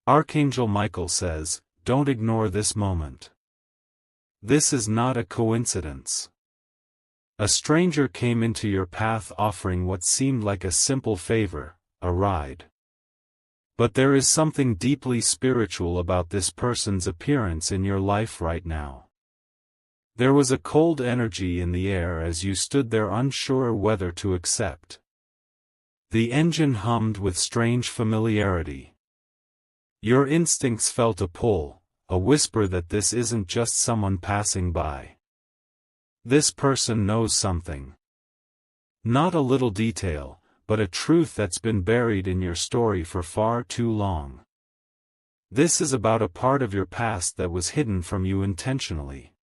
Archangel Michael says, don't ignore this moment. This is not a coincidence. A stranger came into your path offering what seemed like a simple favor, a ride. But there is something deeply spiritual about this person's appearance in your life right now. There was a cold energy in the air as you stood there unsure whether to accept. The engine hummed with strange familiarity. Your instincts felt a pull, a whisper that this isn't just someone passing by. This person knows something. Not a little detail, but a truth that's been buried in your story for far too long. This is about a part of your past that was hidden from you intentionally.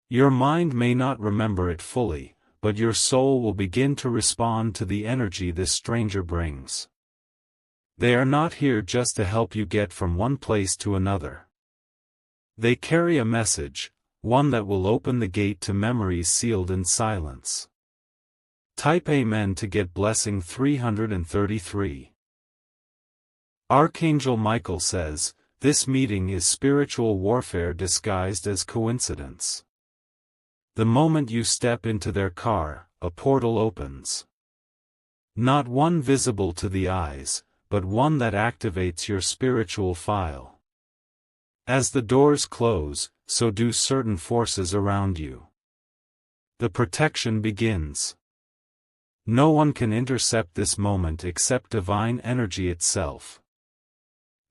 Your mind may not remember it fully, but your soul will begin to respond to the energy this stranger brings. They are not here just to help you get from one place to another. They carry a message, one that will open the gate to memories sealed in silence. Type Amen to get blessing 333. Archangel Michael says, this meeting is spiritual warfare disguised as coincidence. The moment you step into their car, a portal opens. Not one visible to the eyes, but one that activates your spiritual file. As the doors close, so do certain forces around you. The protection begins. No one can intercept this moment except divine energy itself.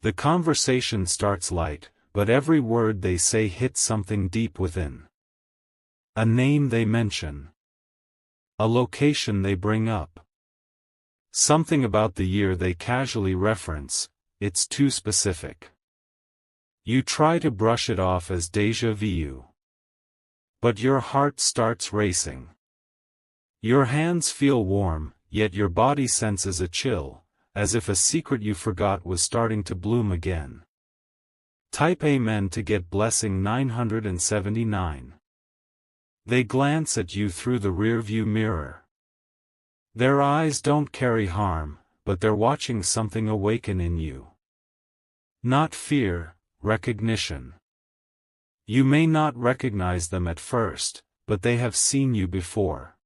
The conversation starts light, but every word they say hits something deep within. A name they mention. A location they bring up. Something about the year they casually reference, it's too specific. You try to brush it off as déjà vu. But your heart starts racing. Your hands feel warm, yet your body senses a chill, as if a secret you forgot was starting to bloom again. Type Amen to get blessing 979. They glance at you through the rearview mirror. Their eyes don't carry harm, but they're watching something awaken in you. Not fear, recognition. You may not recognize them at first, but they have seen you before.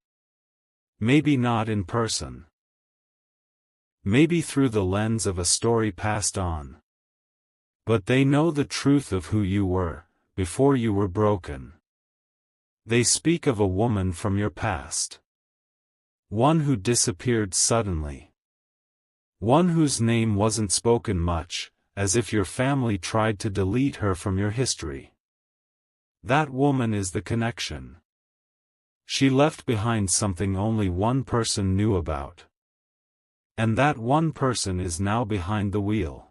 Maybe not in person. Maybe through the lens of a story passed on. But they know the truth of who you were, before you were broken. They speak of a woman from your past. One who disappeared suddenly. One whose name wasn't spoken much, as if your family tried to delete her from your history. That woman is the connection. She left behind something only one person knew about. And that one person is now behind the wheel.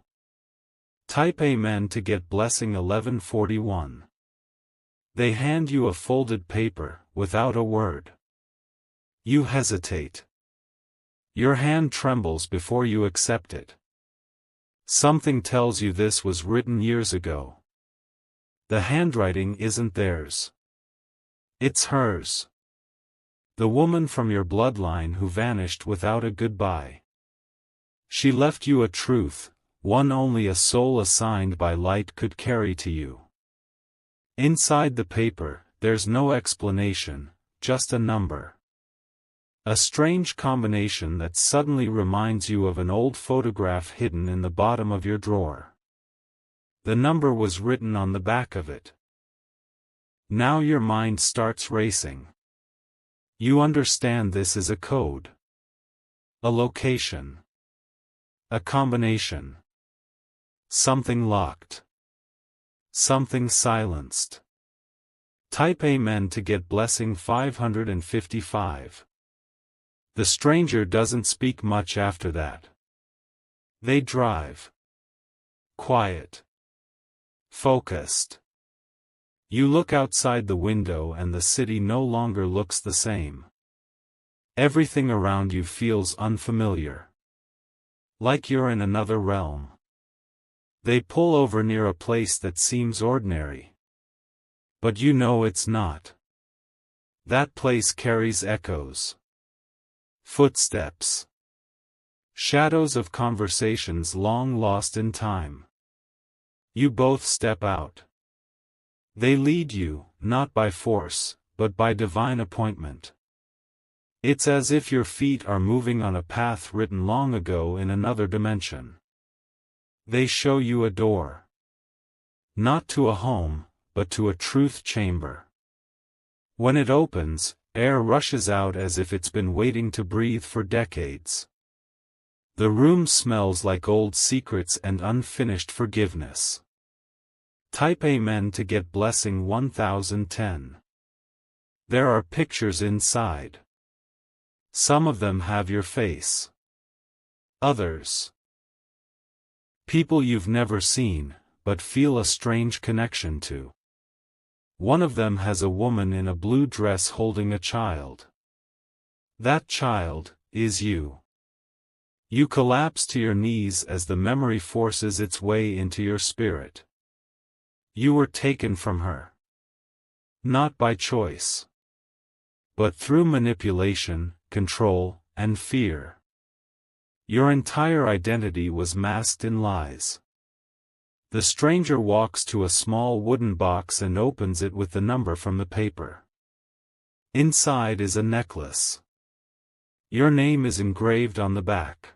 Type Amen to get blessing 1141. They hand you a folded paper, without a word. You hesitate. Your hand trembles before you accept it. Something tells you this was written years ago. The handwriting isn't theirs. It's hers. The woman from your bloodline who vanished without a goodbye. She left you a truth, one only a soul assigned by light could carry to you. Inside the paper, there's no explanation, just a number. A strange combination that suddenly reminds you of an old photograph hidden in the bottom of your drawer. The number was written on the back of it. Now your mind starts racing. You understand this is a code. A location. A combination. Something locked. Something silenced. Type Amen to get blessing 555. The stranger doesn't speak much after that. They drive. Quiet. Focused. You look outside the window and the city no longer looks the same. Everything around you feels unfamiliar. Like you're in another realm. They pull over near a place that seems ordinary. But you know it's not. That place carries echoes. Footsteps. Shadows of conversations long lost in time. You both step out. They lead you, not by force, but by divine appointment. It's as if your feet are moving on a path written long ago in another dimension. They show you a door. Not to a home, but to a truth chamber. When it opens, air rushes out as if it's been waiting to breathe for decades. The room smells like old secrets and unfinished forgiveness. Type Amen to get blessing 1010. There are pictures inside. Some of them have your face. Others. People you've never seen, but feel a strange connection to. One of them has a woman in a blue dress holding a child. That child is you. You collapse to your knees as the memory forces its way into your spirit. You were taken from her. Not by choice. But through manipulation, control, and fear. Your entire identity was masked in lies. The stranger walks to a small wooden box and opens it with the number from the paper. Inside is a necklace. Your name is engraved on the back.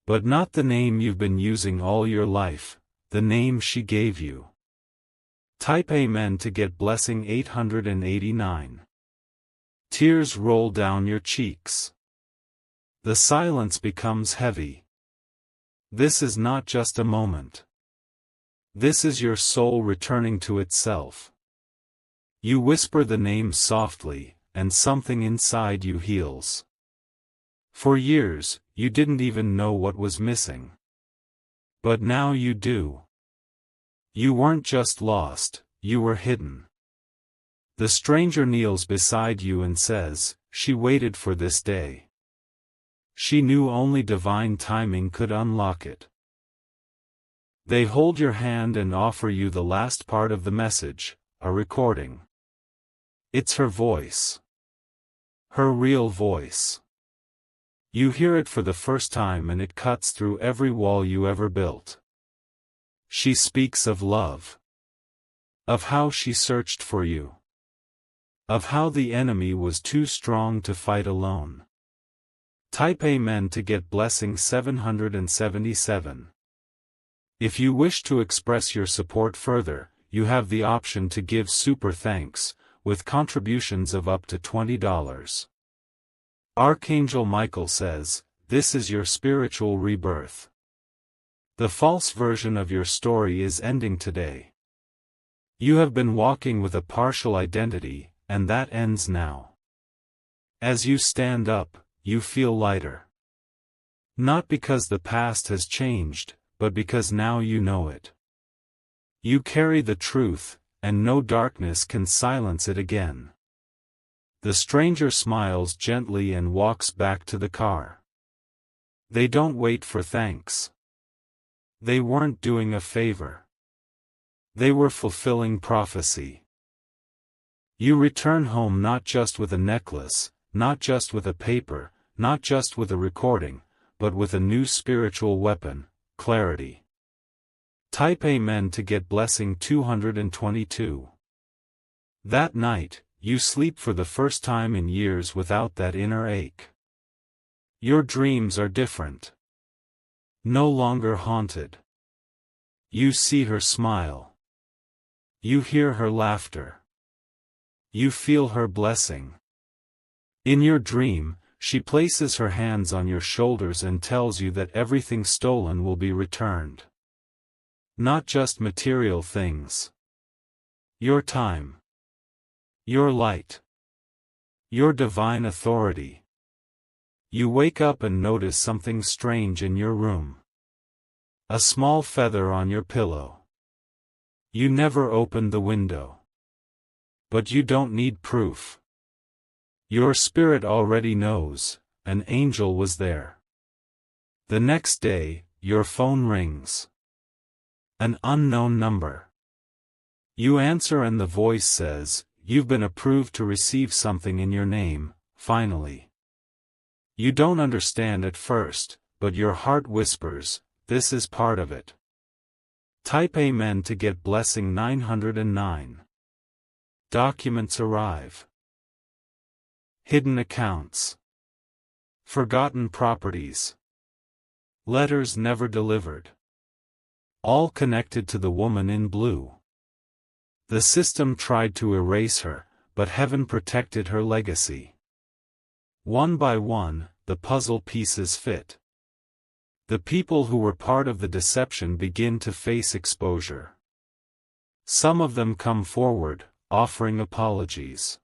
But not the name you've been using all your life, the name she gave you. Type Amen to get blessing 889. Tears roll down your cheeks. The silence becomes heavy. This is not just a moment. This is your soul returning to itself. You whisper the name softly, and something inside you heals. For years, you didn't even know what was missing. But now you do. You weren't just lost, you were hidden. The stranger kneels beside you and says, "She waited for this day." She knew only divine timing could unlock it. They hold your hand and offer you the last part of the message, a recording. It's her voice. Her real voice. You hear it for the first time and it cuts through every wall you ever built. She speaks of love. Of how she searched for you. Of how the enemy was too strong to fight alone. Type Amen to get blessing 777. If you wish to express your support further, you have the option to give super thanks, with contributions of up to $20. Archangel Michael says, "This is your spiritual rebirth. The false version of your story is ending today. You have been walking with a partial identity, and that ends now. As you stand up, you feel lighter. Not because the past has changed, but because now you know it. You carry the truth, and no darkness can silence it again." The stranger smiles gently and walks back to the car. They don't wait for thanks. They weren't doing a favor. They were fulfilling prophecy. You return home not just with a necklace, not just with a paper, not just with a recording, but with a new spiritual weapon, clarity. Type Amen to get blessing 222. That night, you sleep for the first time in years without that inner ache. Your dreams are different. No longer haunted. You see her smile. You hear her laughter. You feel her blessing. In your dream, she places her hands on your shoulders and tells you that everything stolen will be returned. Not just material things. Your time. Your light. Your divine authority. You wake up and notice something strange in your room. A small feather on your pillow. You never opened the window. But you don't need proof. Your spirit already knows, an angel was there. The next day, your phone rings. An unknown number. You answer and the voice says, "You've been approved to receive something in your name, finally." You don't understand at first, but your heart whispers, "This is part of it." Type Amen to get blessing 909. Documents arrive. Hidden accounts. Forgotten properties. Letters never delivered. All connected to the woman in blue. The system tried to erase her, but heaven protected her legacy. One by one, the puzzle pieces fit. The people who were part of the deception begin to face exposure. Some of them come forward, offering apologies.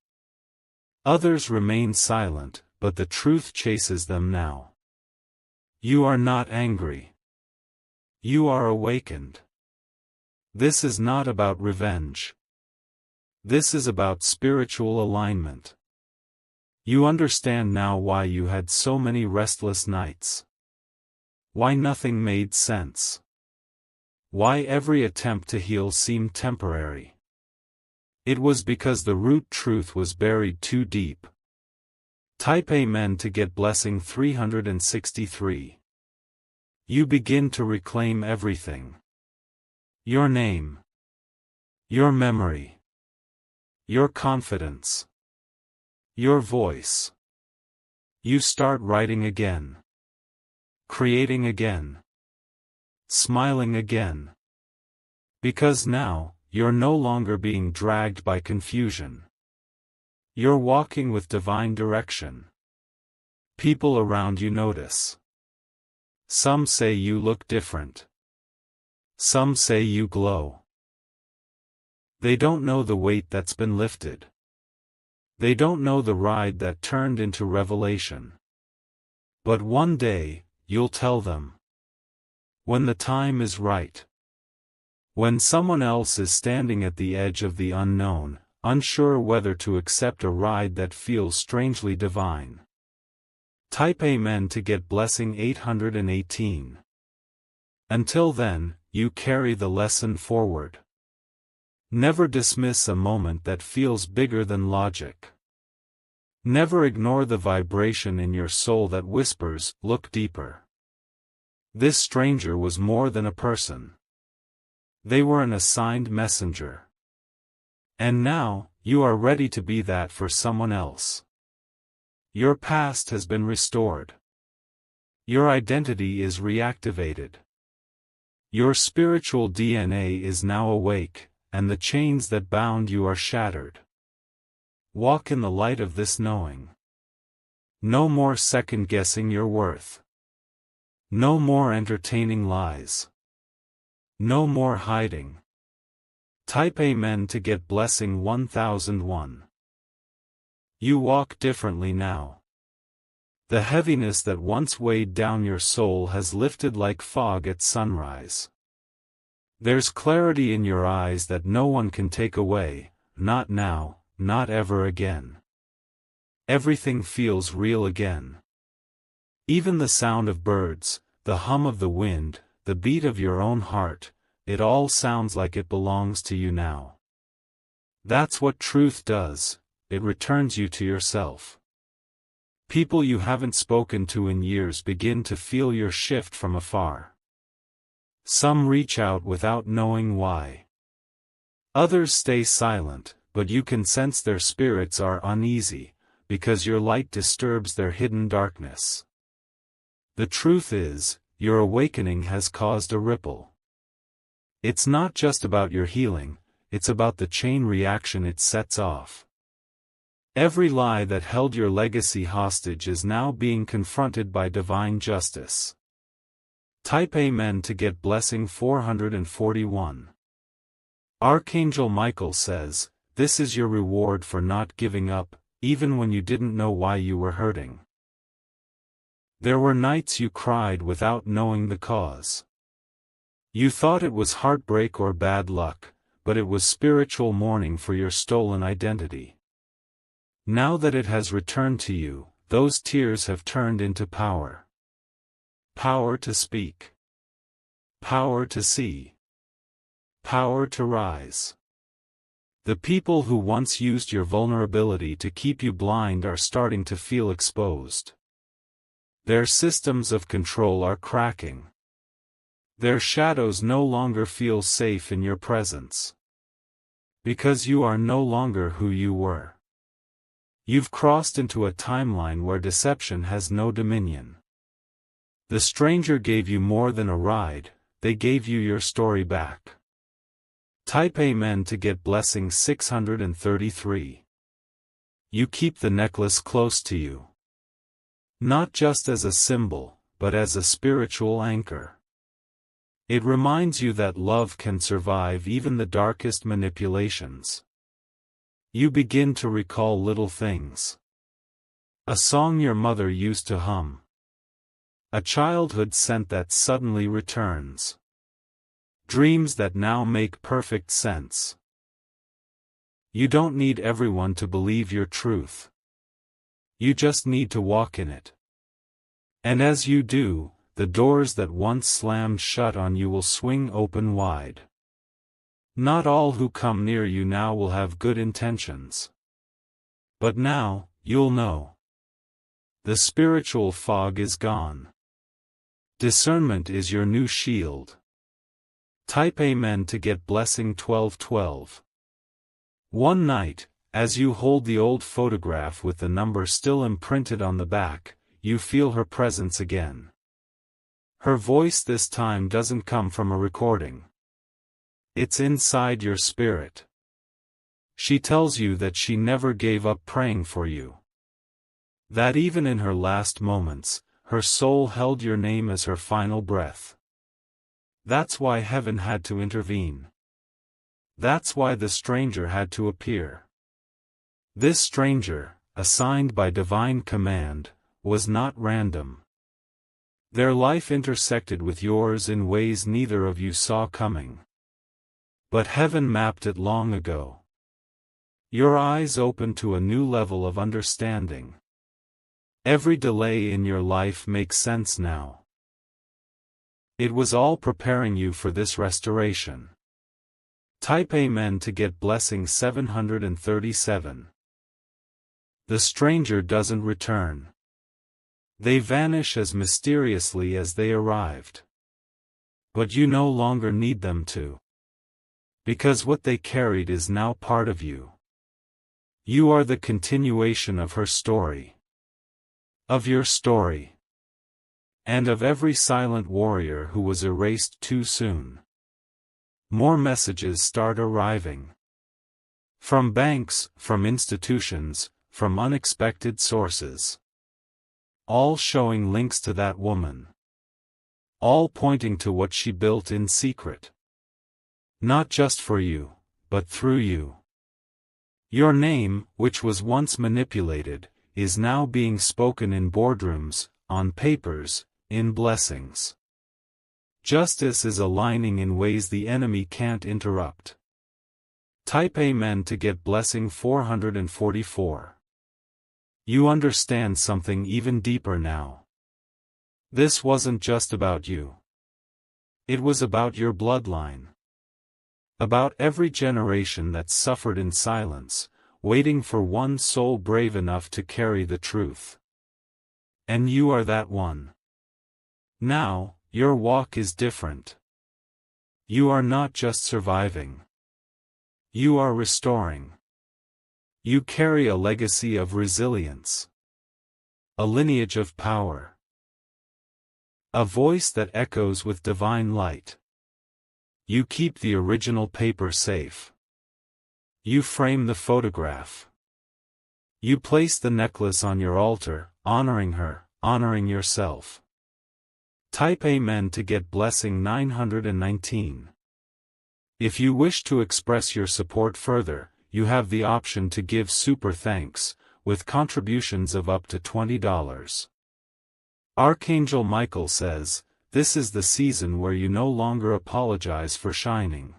Others remain silent, but the truth chases them now. You are not angry. You are awakened. This is not about revenge. This is about spiritual alignment. You understand now why you had so many restless nights. Why nothing made sense. Why every attempt to heal seemed temporary. It was because the root truth was buried too deep. Type Amen to get blessing 363. You begin to reclaim everything. Your name. Your memory. Your confidence. Your voice. You start writing again. Creating again. Smiling again. Because now, you're no longer being dragged by confusion. You're walking with divine direction. People around you notice. Some say you look different. Some say you glow. They don't know the weight that's been lifted. They don't know the ride that turned into revelation. But one day, you'll tell them. When the time is right. When someone else is standing at the edge of the unknown, unsure whether to accept a ride that feels strangely divine. Type Amen to get blessing 818. Until then, you carry the lesson forward. Never dismiss a moment that feels bigger than logic. Never ignore the vibration in your soul that whispers, "Look deeper." This stranger was more than a person. They were an assigned messenger. And now, you are ready to be that for someone else. Your past has been restored. Your identity is reactivated. Your spiritual DNA is now awake, and the chains that bound you are shattered. Walk in the light of this knowing. No more second-guessing your worth. No more entertaining lies. No more hiding. Type Amen to get blessing 1001. You walk differently now. The heaviness that once weighed down your soul has lifted like fog at sunrise. There's clarity in your eyes that no one can take away, not now, not ever again. Everything feels real again. Even the sound of birds, the hum of the wind, the beat of your own heart, it all sounds like it belongs to you now. That's what truth does, it returns you to yourself. People you haven't spoken to in years begin to feel your shift from afar. Some reach out without knowing why. Others stay silent, but you can sense their spirits are uneasy, because your light disturbs their hidden darkness. The truth is, your awakening has caused a ripple. It's not just about your healing, it's about the chain reaction it sets off. Every lie that held your legacy hostage is now being confronted by divine justice. Type Amen to get blessing 441. Archangel Michael says, "This is your reward for not giving up, even when you didn't know why you were hurting." There were nights you cried without knowing the cause. You thought it was heartbreak or bad luck, but it was spiritual mourning for your stolen identity. Now that it has returned to you, those tears have turned into power. Power to speak. Power to see. Power to rise. The people who once used your vulnerability to keep you blind are starting to feel exposed. Their systems of control are cracking. Their shadows no longer feel safe in your presence. Because you are no longer who you were. You've crossed into a timeline where deception has no dominion. The stranger gave you more than a ride, they gave you your story back. Type Amen to get blessing 633. You keep the necklace close to you. Not just as a symbol, but as a spiritual anchor. It reminds you that love can survive even the darkest manipulations. You begin to recall little things. A song your mother used to hum. A childhood scent that suddenly returns. Dreams that now make perfect sense. You don't need everyone to believe your truth. You just need to walk in it. And as you do, the doors that once slammed shut on you will swing open wide. Not all who come near you now will have good intentions. But now, you'll know. The spiritual fog is gone. Discernment is your new shield. Type Amen to get blessing 1212. One night, as you hold the old photograph with the number still imprinted on the back, you feel her presence again. Her voice this time doesn't come from a recording. It's inside your spirit. She tells you that she never gave up praying for you. That even in her last moments, her soul held your name as her final breath. That's why heaven had to intervene. That's why the stranger had to appear. This stranger, assigned by divine command, was not random. Their life intersected with yours in ways neither of you saw coming. But heaven mapped it long ago. Your eyes opened to a new level of understanding. Every delay in your life makes sense now. It was all preparing you for this restoration. Type Amen to get blessing 737. The stranger doesn't return. They vanish as mysteriously as they arrived. But you no longer need them to. Because what they carried is now part of you. You are the continuation of her story. Of your story. And of every silent warrior who was erased too soon. More messages start arriving. From banks, from institutions, from unexpected sources. All showing links to that woman. All pointing to what she built in secret. Not just for you, but through you. Your name, which was once manipulated, is now being spoken in boardrooms, on papers, in blessings. Justice is aligning in ways the enemy can't interrupt. Type Amen to get blessing 444. You understand something even deeper now. This wasn't just about you. It was about your bloodline. About every generation that suffered in silence, waiting for one soul brave enough to carry the truth. And you are that one. Now, your walk is different. You are not just surviving. You are restoring. You carry a legacy of resilience. A lineage of power. A voice that echoes with divine light. You keep the original paper safe. You frame the photograph. You place the necklace on your altar, honoring her, honoring yourself. Type Amen to get blessing 919. If you wish to express your support further, you have the option to give super thanks, with contributions of up to $20. Archangel Michael says, this is the season where you no longer apologize for shining.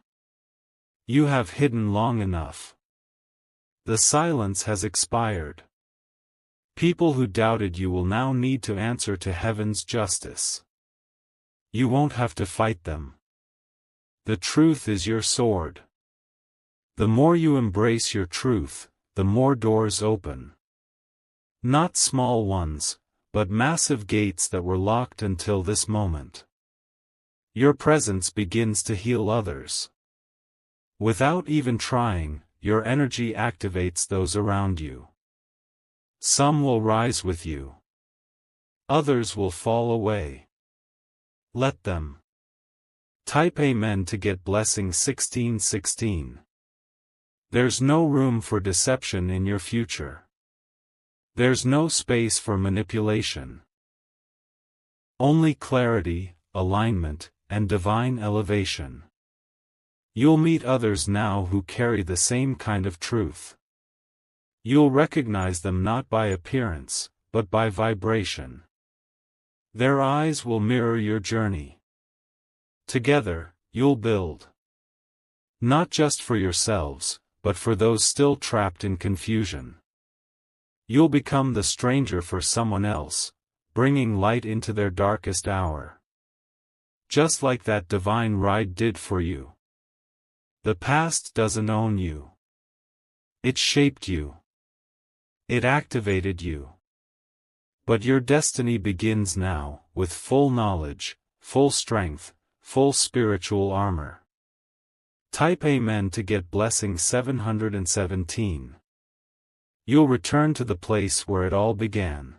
You have hidden long enough. The silence has expired. People who doubted you will now need to answer to heaven's justice. You won't have to fight them. The truth is your sword. The more you embrace your truth, the more doors open. Not small ones, but massive gates that were locked until this moment. Your presence begins to heal others. Without even trying, your energy activates those around you. Some will rise with you. Others will fall away. Let them. Type Amen to get blessing 1616. There's no room for deception in your future. There's no space for manipulation. Only clarity, alignment, and divine elevation. You'll meet others now who carry the same kind of truth. You'll recognize them not by appearance, but by vibration. Their eyes will mirror your journey. Together, you'll build. Not just for yourselves, but for those still trapped in confusion. You'll become the stranger for someone else, bringing light into their darkest hour. Just like that divine ride did for you. The past doesn't own you. It shaped you. It activated you. But your destiny begins now, with full knowledge, full strength, full spiritual armor. Type Amen to get blessing 717. You'll return to the place where it all began.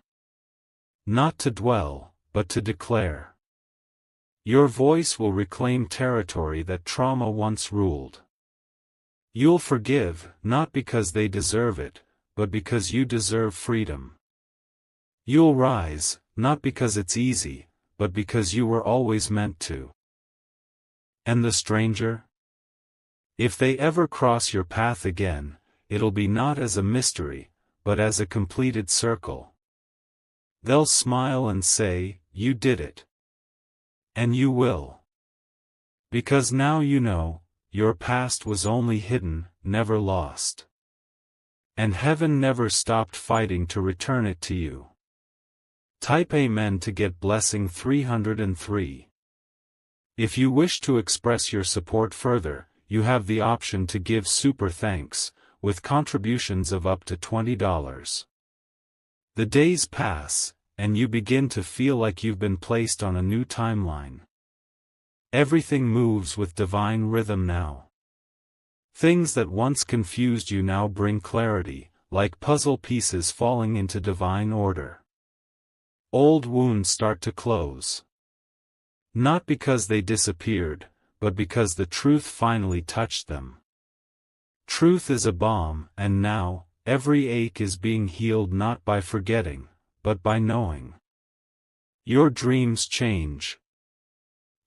Not to dwell, but to declare. Your voice will reclaim territory that trauma once ruled. You'll forgive, not because they deserve it, but because you deserve freedom. You'll rise, not because it's easy, but because you were always meant to. And the stranger? If they ever cross your path again, it'll be not as a mystery, but as a completed circle. They'll smile and say, "You did it." And you will. Because now you know, your past was only hidden, never lost. And heaven never stopped fighting to return it to you. Type Amen to get blessing 303. If you wish to express your support further, you have the option to give super thanks, with contributions of up to $20. The days pass, and you begin to feel like you've been placed on a new timeline. Everything moves with divine rhythm now. Things that once confused you now bring clarity, like puzzle pieces falling into divine order. Old wounds start to close. Not because they disappeared, but because the truth finally touched them. Truth is a balm, and now, every ache is being healed not by forgetting, but by knowing. Your dreams change.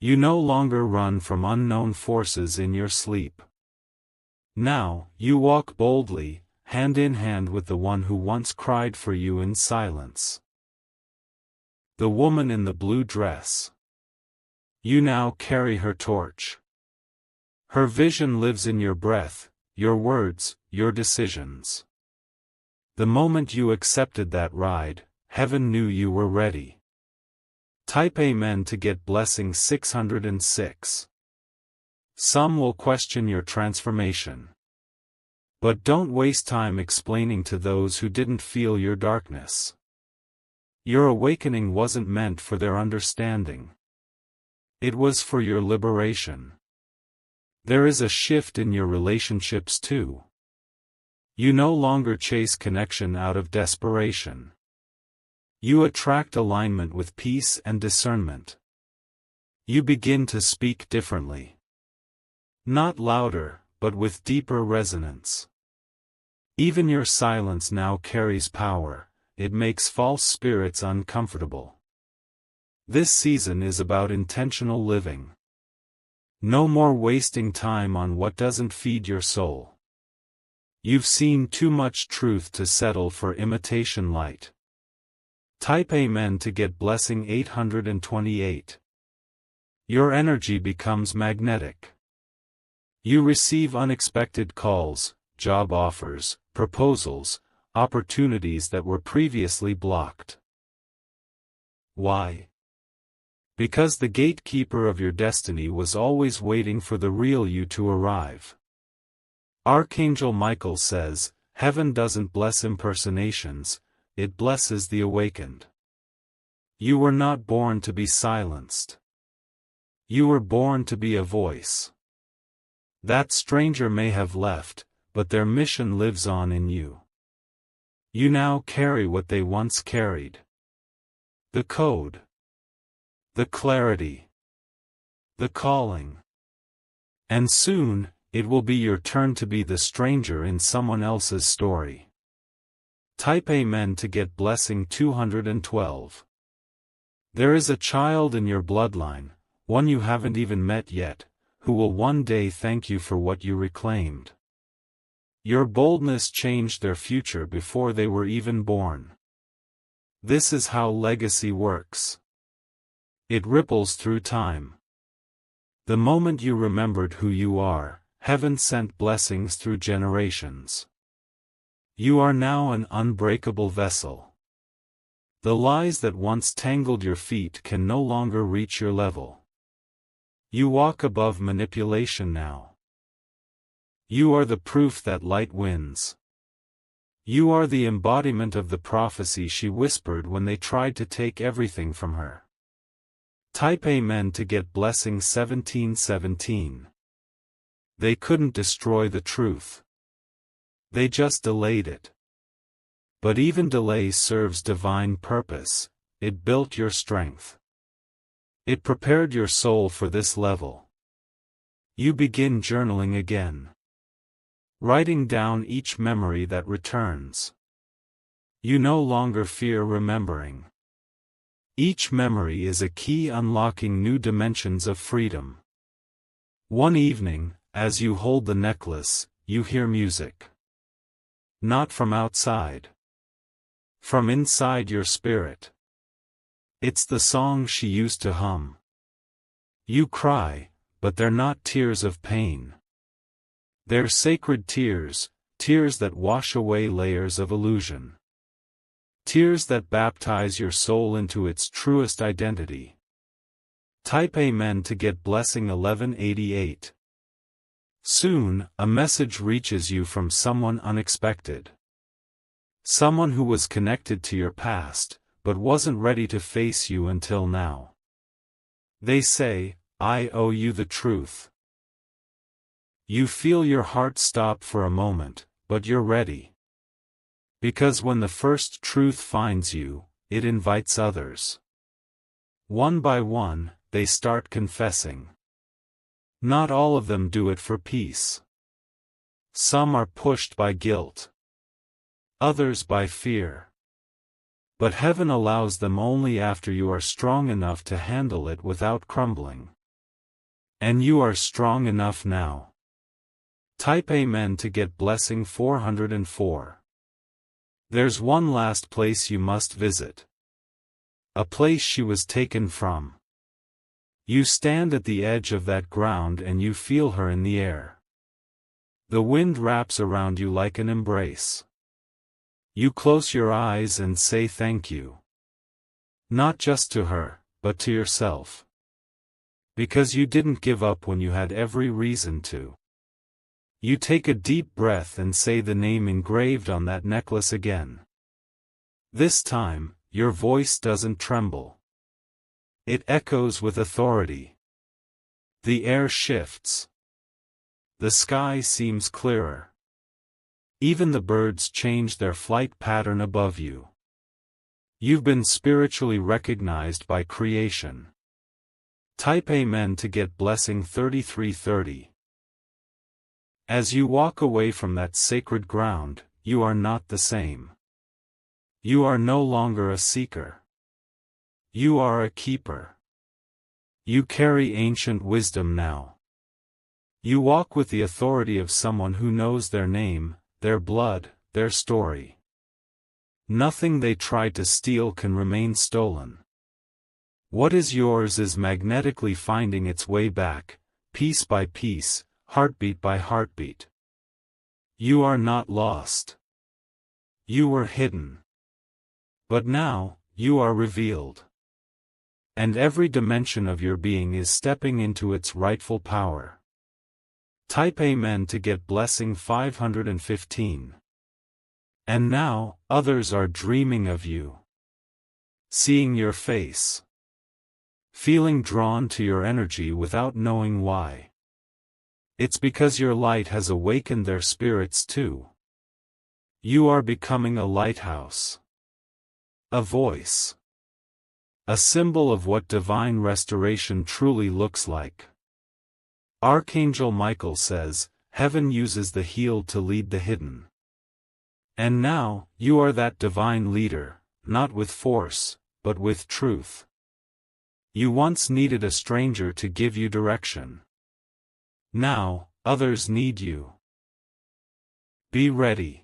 You no longer run from unknown forces in your sleep. Now, you walk boldly, hand in hand with the one who once cried for you in silence. The woman in the blue dress. You now carry her torch. Her vision lives in your breath, your words, your decisions. The moment you accepted that ride, heaven knew you were ready. Type Amen to get blessing 606. Some will question your transformation. But don't waste time explaining to those who didn't feel your darkness. Your awakening wasn't meant for their understanding. It was for your liberation. There is a shift in your relationships too. You no longer chase connection out of desperation. You attract alignment with peace and discernment. You begin to speak differently. Not louder, but with deeper resonance. Even your silence now carries power, it makes false spirits uncomfortable. This season is about intentional living. No more wasting time on what doesn't feed your soul. You've seen too much truth to settle for imitation light. Type Amen to get blessing 828. Your energy becomes magnetic. You receive unexpected calls, job offers, proposals, opportunities that were previously blocked. Why? Because the gatekeeper of your destiny was always waiting for the real you to arrive. Archangel Michael says, "Heaven doesn't bless impersonations, it blesses the awakened." You were not born to be silenced. You were born to be a voice. That stranger may have left, but their mission lives on in you. You now carry what they once carried. The code. The clarity. The calling. And soon, it will be your turn to be the stranger in someone else's story. Type Amen to get blessing 212. There is a child in your bloodline, one you haven't even met yet, who will one day thank you for what you reclaimed. Your boldness changed their future before they were even born. This is how legacy works. It ripples through time. The moment you remembered who you are, heaven sent blessings through generations. You are now an unbreakable vessel. The lies that once tangled your feet can no longer reach your level. You walk above manipulation now. You are the proof that light wins. You are the embodiment of the prophecy she whispered when they tried to take everything from her. Type Amen to get blessing 1717. They couldn't destroy the truth. They just delayed it. But even delay serves divine purpose. It built your strength. It prepared your soul for this level. You begin journaling again. Writing down each memory that returns. You no longer fear remembering. Each memory is a key unlocking new dimensions of freedom. One evening, as you hold the necklace, you hear music. Not from outside. From inside your spirit. It's the song she used to hum. You cry, but they're not tears of pain. They're sacred tears, tears that wash away layers of illusion. Tears that baptize your soul into its truest identity. Type Amen to get blessing 1188. Soon, a message reaches you from someone unexpected. Someone who was connected to your past, but wasn't ready to face you until now. They say, I owe you the truth. You feel your heart stop for a moment, but you're ready. Because when the first truth finds you, it invites others. One by one, they start confessing. Not all of them do it for peace. Some are pushed by guilt. Others by fear. But heaven allows them only after you are strong enough to handle it without crumbling. And you are strong enough now. Type Amen to get blessing 404. There's one last place you must visit. A place she was taken from. You stand at the edge of that ground and you feel her in the air. The wind wraps around you like an embrace. You close your eyes and say thank you. Not just to her, but to yourself. Because you didn't give up when you had every reason to. You take a deep breath and say the name engraved on that necklace again. This time, your voice doesn't tremble. It echoes with authority. The air shifts. The sky seems clearer. Even the birds change their flight pattern above you. You've been spiritually recognized by creation. Type Amen to get blessing 3330. As you walk away from that sacred ground, you are not the same. You are no longer a seeker. You are a keeper. You carry ancient wisdom now. You walk with the authority of someone who knows their name, their blood, their story. Nothing they tried to steal can remain stolen. What is yours is magnetically finding its way back, piece by piece, heartbeat by heartbeat. You are not lost. You were hidden. But now, you are revealed. And every dimension of your being is stepping into its rightful power. Type Amen to get blessing 515. And now, others are dreaming of you. Seeing your face. feeling drawn to your energy without knowing why. It's because your light has awakened their spirits too. You are becoming a lighthouse. A voice. A symbol of what divine restoration truly looks like. Archangel Michael says, "Heaven uses the healed to lead the hidden." And now, you are that divine leader, not with force, but with truth. You once needed a stranger to give you direction. Now, others need you. Be ready.